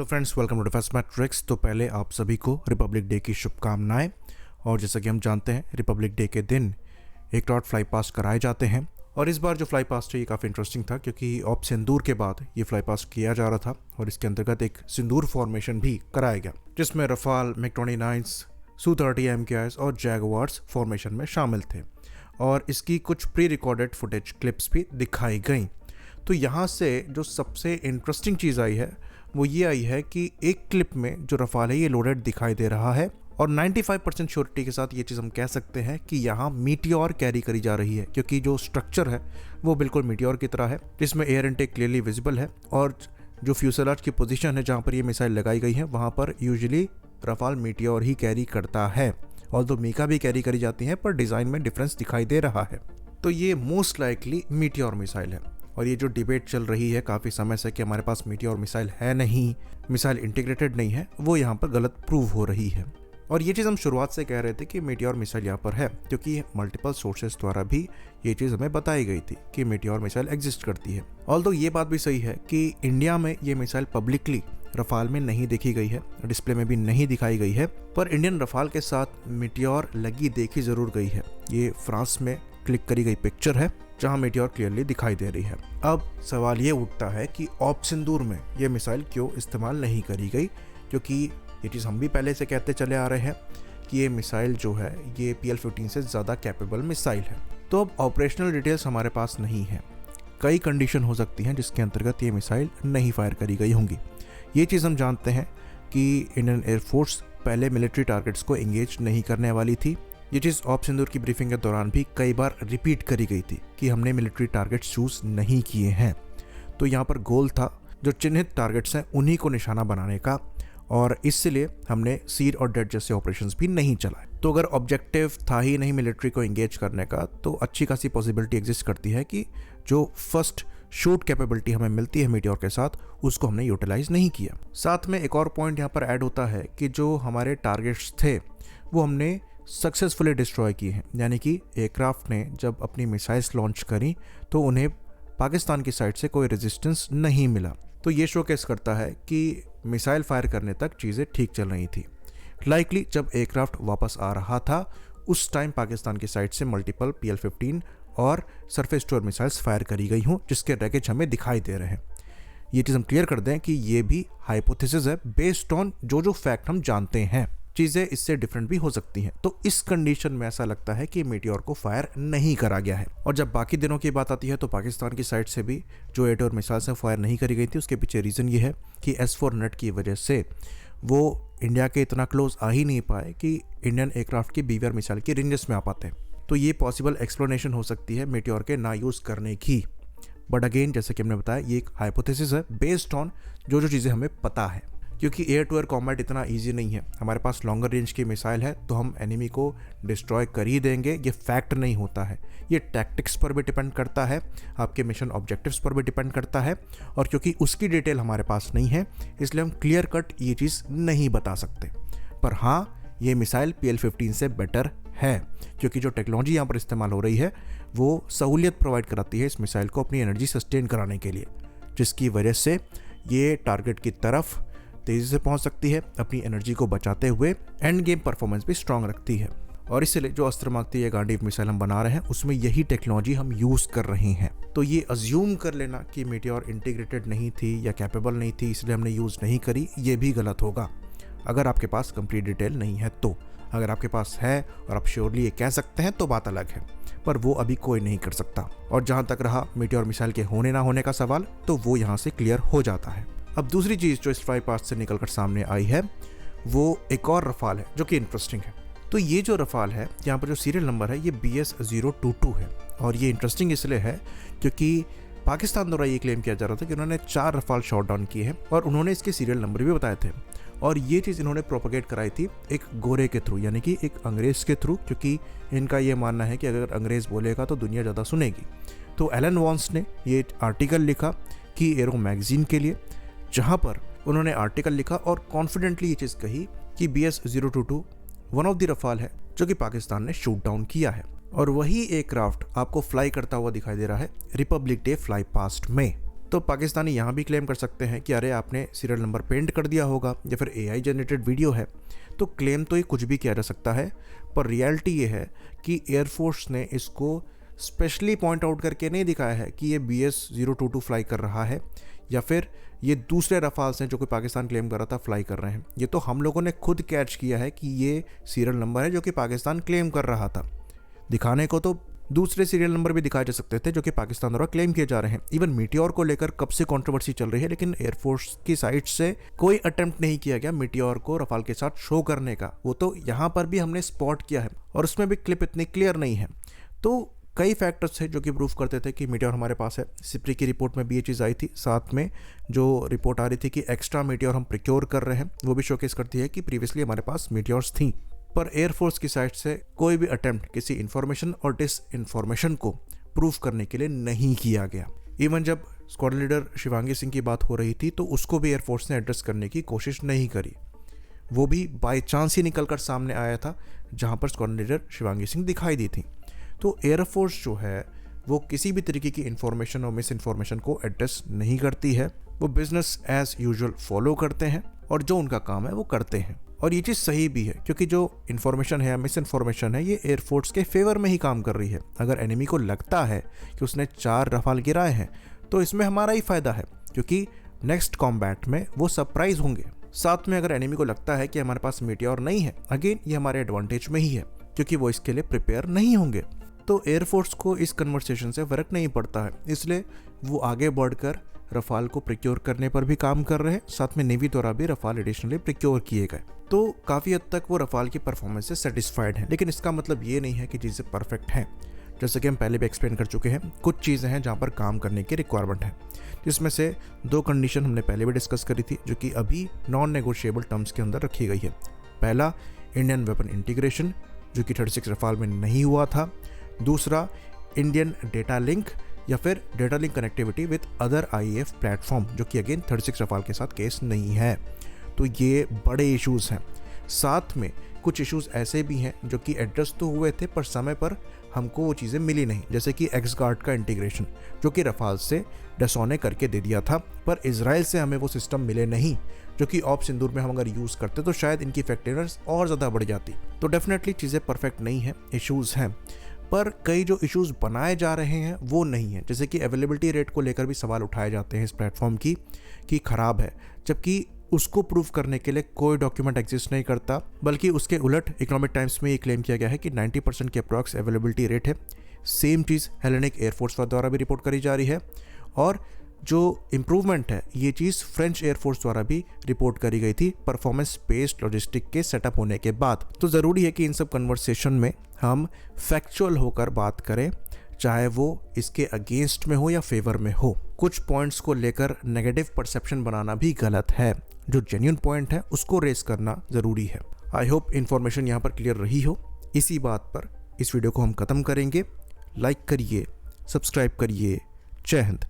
Friends, welcome to defence matrix. तो पहले आप सभी को रिपब्लिक डे की शुभकामनाएं। और जैसा कि हम जानते हैं, रिपब्लिक डे के दिन एक लॉट फ्लाई पास्ट कराए जाते हैं। और इस बार जो फ्लाई पास्ट है ये काफ़ी इंटरेस्टिंग था, क्योंकि ऑप सिंदूर के बाद ये फ्लाई पास्ट किया जा रहा था और इसके अंतर्गत एक सिंदूर फॉर्मेशन भी कराया गया, जिसमें रफाल, MiG-29, Su-30 MKIs और जैगुआर्स फॉर्मेशन में शामिल थे। और इसकी कुछ प्री रिकॉर्डेड फुटेज क्लिप्स भी दिखाई गई। तो यहाँ से जो सबसे इंटरेस्टिंग चीज़ आई है वो ये आई है कि एक क्लिप में जो रफाल है ये लोडेड दिखाई दे रहा है और 95% श्योरिटी के साथ ये चीज़ हम कह सकते हैं कि यहाँ मीटियोर कैरी करी जा रही है, क्योंकि जो स्ट्रक्चर है वो बिल्कुल मीटियोर की तरह है, जिसमें एयर इनटेक क्लियरली विजिबल है। और जो फ्यूसेलाज की पोजीशन है जहाँ पर ये मिसाइल लगाई गई है वहाँ पर यूजुअली रफाल मीटियोर ही कैरी करता है, और तो मीका भी कैरी करी जाती है, पर डिज़ाइन में डिफरेंस दिखाई दे रहा है। तो ये मोस्ट लाइकली मीटियोर मिसाइल है। और ये जो डिबेट चल रही है काफ़ी समय से कि हमारे पास मीटियोर मिसाइल है नहीं, मिसाइल इंटीग्रेटेड नहीं है, वो यहाँ पर गलत प्रूव हो रही है। और ये चीज़ हम शुरुआत से कह रहे थे कि मीटियोर मिसाइल यहाँ पर है, क्योंकि मल्टीपल सोर्सेज द्वारा भी ये चीज़ हमें बताई गई थी कि मीटियोर मिसाइल एग्जिस्ट करती है। ऑल्दो ये बात भी सही है कि इंडिया में ये मिसाइल पब्लिकली रफाल में नहीं देखी गई है, डिस्प्ले में भी नहीं दिखाई गई है, पर इंडियन रफाल के साथ मीटियोर लगी देखी ज़रूर गई है। ये फ्रांस में क्लिक करी गई पिक्चर है जहां मीटियोर क्लियरली दिखाई दे रही है। अब सवाल ये उठता है कि ऑप सिंदूर में ये मिसाइल क्यों इस्तेमाल नहीं करी गई, क्योंकि ये चीज़ हम भी पहले से कहते चले आ रहे हैं कि ये मिसाइल जो है ये PL-15 से ज़्यादा कैपेबल मिसाइल है। तो अब ऑपरेशनल डिटेल्स हमारे पास नहीं है, कई कंडीशन हो सकती हैं जिसके अंतर्गत ये मिसाइल नहीं फायर करी गई होंगी। ये चीज़ हम जानते हैं कि इंडियन एयरफोर्स पहले मिलिट्री टारगेट्स को एंगेज नहीं करने वाली थी। ये चीज़ ऑप सिंदूर की ब्रीफिंग के दौरान भी कई बार रिपीट करी गई थी कि हमने मिलिट्री टारगेट्स चूज़ नहीं किए हैं। तो यहाँ पर गोल था जो चिन्हित टारगेट्स हैं उन्हीं को निशाना बनाने का, और इसलिए हमने सीड और डेड जैसे ऑपरेशंस भी नहीं चलाए। तो अगर ऑब्जेक्टिव था ही नहीं मिलिट्री को एंगेज करने का, तो अच्छी खासी पॉसिबिलिटी एग्जिस्ट करती है कि जो फर्स्ट शूट कैपेबिलिटी हमें मिलती है मीटियोर के साथ, उसको हमने यूटिलाइज नहीं किया। साथ में एक और पॉइंट यहाँ पर ऐड होता है कि जो हमारे टारगेट्स थे वो हमने सक्सेसफुली डिस्ट्रॉय किए हैं, यानी कि एयरक्राफ्ट ने जब अपनी मिसाइल्स लॉन्च करी तो उन्हें पाकिस्तान की साइड से कोई रेजिस्टेंस नहीं मिला। तो ये शोकेस करता है कि मिसाइल फायर करने तक चीज़ें ठीक चल रही थी। लाइकली जब एयरक्राफ्ट वापस आ रहा था उस टाइम पाकिस्तान की साइड से मल्टीपल PL-15 और surface to air missiles fire करी गई हों, जिसके रैकेज हमें दिखाई दे रहे हैं। ये चीज़ हम क्लियर कर दें कि ये भी हाइपोथेसिस है बेस्ड ऑन जो फैक्ट हम जानते हैं। चीज़ें इससे डिफरेंट भी हो सकती हैं। तो इस कंडीशन में ऐसा लगता है कि मीटियोर को फायर नहीं करा गया है। और जब बाकी दिनों की बात आती है तो पाकिस्तान की साइड से भी जो एयर मिसाइल से फायर नहीं करी गई थी, उसके पीछे रीज़न ये है कि S-4 की वजह से वो इंडिया के इतना क्लोज आ ही नहीं पाए कि इंडियन एयरक्राफ्ट की BVR मिसाइल की रेंजेस में आ पाते। तो ये पॉसिबल एक्सप्लेनेशन हो सकती है मीटियोर के ना यूज़ करने की। बट अगेन, जैसे कि हमने बताया, ये एक हाइपोथेसिस है बेस्ड ऑन जो चीज़ें हमें पता है, क्योंकि एयर टू एयर कॉम्बैट इतना इजी नहीं है। हमारे पास लॉन्गर रेंज की मिसाइल है तो हम एनिमी को डिस्ट्रॉय कर ही देंगे, ये फैक्ट नहीं होता है। ये टैक्टिक्स पर भी डिपेंड करता है, आपके मिशन ऑब्जेक्टिव्स पर भी डिपेंड करता है, और क्योंकि उसकी डिटेल हमारे पास नहीं है इसलिए हम क्लियर कट ये चीज़ नहीं बता सकते। पर हाँ, ये मिसाइल PL-15 से बेटर है, क्योंकि जो टेक्नोलॉजी यहाँ पर इस्तेमाल हो रही है वो सहूलियत प्रोवाइड कराती है इस मिसाइल को अपनी एनर्जी सस्टेन कराने के लिए, जिसकी वजह से ये टारगेट की तरफ तेज़ी से पहुंच सकती है, अपनी एनर्जी को बचाते हुए एंड गेम परफॉर्मेंस भी स्ट्रांग रखती है। और इसलिए जो अस्त्र मारती है गांडीव मिसाइल हम बना रहे हैं उसमें यही टेक्नोलॉजी हम यूज़ कर रहे हैं। तो ये अज्यूम कर लेना कि मीटियोर इंटीग्रेटेड नहीं थी या कैपेबल नहीं थी इसलिए हमने यूज़ नहीं करी, ये भी गलत होगा अगर आपके पास कंप्लीट डिटेल नहीं है। तो अगर आपके पास है और आप श्योरली ये कह सकते हैं तो बात अलग है, पर वो अभी कोई नहीं कर सकता। और जहाँ तक रहा मीटियोर मिसाइल के होने ना होने का सवाल, तो वो यहाँ से क्लियर हो जाता है। अब दूसरी चीज़ जो इस फ्लाई पास्ट से निकलकर सामने आई है वो एक और रफाल है जो कि इंटरेस्टिंग है। तो ये जो रफाल है यहाँ पर जो सीरियल नंबर है ये BS-022 है, और ये इंटरेस्टिंग इसलिए है क्योंकि पाकिस्तान द्वारा ये क्लेम किया जा रहा था कि उन्होंने 4 रफाल शॉट डाउन किए हैं और उन्होंने इसके सीरियल नंबर भी बताए थे। और ये चीज़ इन्होंने प्रोपोगेट कराई थी एक गोरे के थ्रू, यानी कि एक अंग्रेज़ के थ्रू, क्योंकि इनका ये मानना है कि अगर अंग्रेज़ बोलेगा तो दुनिया ज़्यादा सुनेगी। तो एलन वॉन्स ने ये आर्टिकल लिखा कि एरो मैगजीन के लिए, जहाँ पर उन्होंने आर्टिकल लिखा और कॉन्फिडेंटली ये चीज़ कही कि BS-022 one of the Rafale है जो कि पाकिस्तान ने शूट डाउन किया है। और वही एयरक्राफ्ट आपको फ्लाई करता हुआ दिखाई दे रहा है रिपब्लिक डे फ्लाई पास्ट में। तो पाकिस्तानी यहाँ भी क्लेम कर सकते हैं कि अरे आपने सीरियल नंबर पेंट कर दिया होगा या फिर AI जनरेटेड वीडियो है। तो क्लेम तो ये कुछ भी किया जा सकता है, पर रियलिटी ये है कि एयरफोर्स ने इसको स्पेशली पॉइंट आउट करके नहीं दिखाया है कि ये BS-022 फ्लाई कर रहा है या फिर ये दूसरे रफाल्स हैं जो कि पाकिस्तान क्लेम कर रहा था फ्लाई कर रहे हैं। ये तो हम लोगों ने खुद कैच किया है कि ये सीरियल नंबर है जो कि पाकिस्तान क्लेम कर रहा था। दिखाने को तो दूसरे सीरियल नंबर भी दिखाए जा सकते थे जो कि पाकिस्तान द्वारा क्लेम किए जा रहे हैं। इवन मीटियोर को लेकर कब से कंट्रोवर्सी चल रही है, लेकिन एयरफोर्स की साइड से कोई अटेम्प्ट नहीं किया गया मीटियोर को रफाल के साथ शो करने का। वो तो यहाँ पर भी हमने स्पॉट किया है और उसमें भी क्लिप इतनी क्लियर नहीं है। तो कई फैक्टर्स थे जो कि प्रूव करते थे कि मीटियोर हमारे पास है। सिप्री की रिपोर्ट में भी ये चीज़ आई थी। साथ में जो रिपोर्ट आ रही थी कि एक्स्ट्रा मीटियोर हम प्रिक्योर कर रहे हैं, वो भी शोकेस करती है कि प्रीवियसली हमारे पास मीटियोर्स थी। पर एयरफोर्स की साइड से कोई भी अटेम्प्ट किसी इन्फॉर्मेशन और डिस इन्फॉर्मेशन को प्रूव करने के लिए नहीं किया गया। इवन जब स्क्वाड्रन लीडर शिवांगी सिंह की बात हो रही थी तो उसको भी एयरफोर्स ने एड्रेस करने की कोशिश नहीं करी। वो भी बाय चांस ही निकलकर सामने आया था जहाँ पर स्क्वाड्रन लीडर शिवांगी सिंह दिखाई दी थी। तो एयरफोर्स जो है वो किसी भी तरीके की इन्फॉर्मेशन और मिस इन्फॉर्मेशन को एड्रेस नहीं करती है। वो बिजनेस एज यूजुअल फॉलो करते हैं और जो उनका काम है वो करते हैं। और ये चीज़ सही भी है क्योंकि जो इन्फॉर्मेशन है या मिस इन्फॉर्मेशन है ये एयरफोर्स के फेवर में ही काम कर रही है। अगर एनिमी को लगता है कि उसने 4 रफाल गिराए हैं तो इसमें हमारा ही फायदा है क्योंकि नेक्स्ट कॉम्बैट में वो सरप्राइज होंगे। साथ में अगर एनिमी को लगता है कि हमारे पास मीटियोर नहीं है, अगेन ये हमारे एडवांटेज में ही है क्योंकि वो इसके लिए प्रिपेयर नहीं होंगे। तो एयरफोर्स को इस कन्वर्सेशन से फ़र्क नहीं पड़ता है, इसलिए वो आगे बढ़कर रफाल को प्रिक्योर करने पर भी काम कर रहे हैं। साथ में नेवी द्वारा भी रफाल एडिशनली प्रिक्योर किए गए। तो काफ़ी हद तक वो रफाल की परफॉर्मेंस से सेटिस्फाइड हैं, लेकिन इसका मतलब ये नहीं है कि चीज़ें परफेक्ट हैं। जैसे कि हम पहले भी एक्सप्लेन कर चुके हैं, कुछ चीज़ें हैं जहाँ पर काम करने की रिक्वायरमेंट है, जिसमें से 2 कंडीशन हमने पहले भी डिस्कस करी थी जो कि अभी नॉन नेगोशिएबल टर्म्स के अंदर रखी गई है। पहला, इंडियन वेपन इंटीग्रेशन जो कि 36 रफाल में नहीं हुआ था। दूसरा, इंडियन डेटा लिंक या फिर data link connectivity with other IAF platform जो कि अगेन 36 रफाल के साथ केस नहीं है। तो ये बड़े इश्यूज़ हैं। साथ में कुछ इश्यूज़ ऐसे भी हैं जो कि एड्रेस तो हुए थे पर समय पर हमको वो चीज़ें मिली नहीं, जैसे कि एक्सगार्ड का इंटीग्रेशन जो कि रफाल से डसॉन ने करके दे दिया था, पर इजराइल से हमें वो सिस्टम मिले नहीं जो कि ऑप सिंदूर में हम अगर यूज़ करते तो शायद इनकी इफेक्टिवनेस और ज़्यादा बढ़ जाती। तो डेफिनेटली चीज़ें परफेक्ट नहीं हैं, इश्यूज़ हैं, पर कई जो इश्यूज़ बनाए जा रहे हैं वो नहीं है। जैसे कि अवेलेबिलिटी रेट को लेकर भी सवाल उठाए जाते हैं इस प्लेटफॉर्म की कि ख़राब है, जबकि उसको प्रूव करने के लिए कोई डॉक्यूमेंट एग्जिस्ट नहीं करता, बल्कि उसके उलट इकोनॉमिक टाइम्स में ये क्लेम किया गया है कि 90% के अप्रॉक्स अवेलेबिलिटी रेट है। सेम चीज़ हेलेनिक एयरफोर्स द्वारा भी रिपोर्ट करी जा रही है और जो इम्प्रूवमेंट है ये चीज़ फ्रेंच एयरफोर्स द्वारा भी रिपोर्ट करी गई थी परफॉर्मेंस बेस्ड लॉजिस्टिक के सेटअप होने के बाद। तो ज़रूरी है कि इन सब कन्वर्सेशन में हम फैक्चुअल होकर बात करें, चाहे वो इसके अगेंस्ट में हो या फेवर में हो। कुछ पॉइंट्स को लेकर नेगेटिव परसेप्शन बनाना भी गलत है, जो जेन्युइन पॉइंट है उसको रेस करना ज़रूरी है। आई होप इन्फॉर्मेशन यहाँ पर क्लियर रही हो। इसी बात पर इस वीडियो को हम ख़त्म करेंगे। लाइक करिए, सब्सक्राइब करिए। जय हिंद।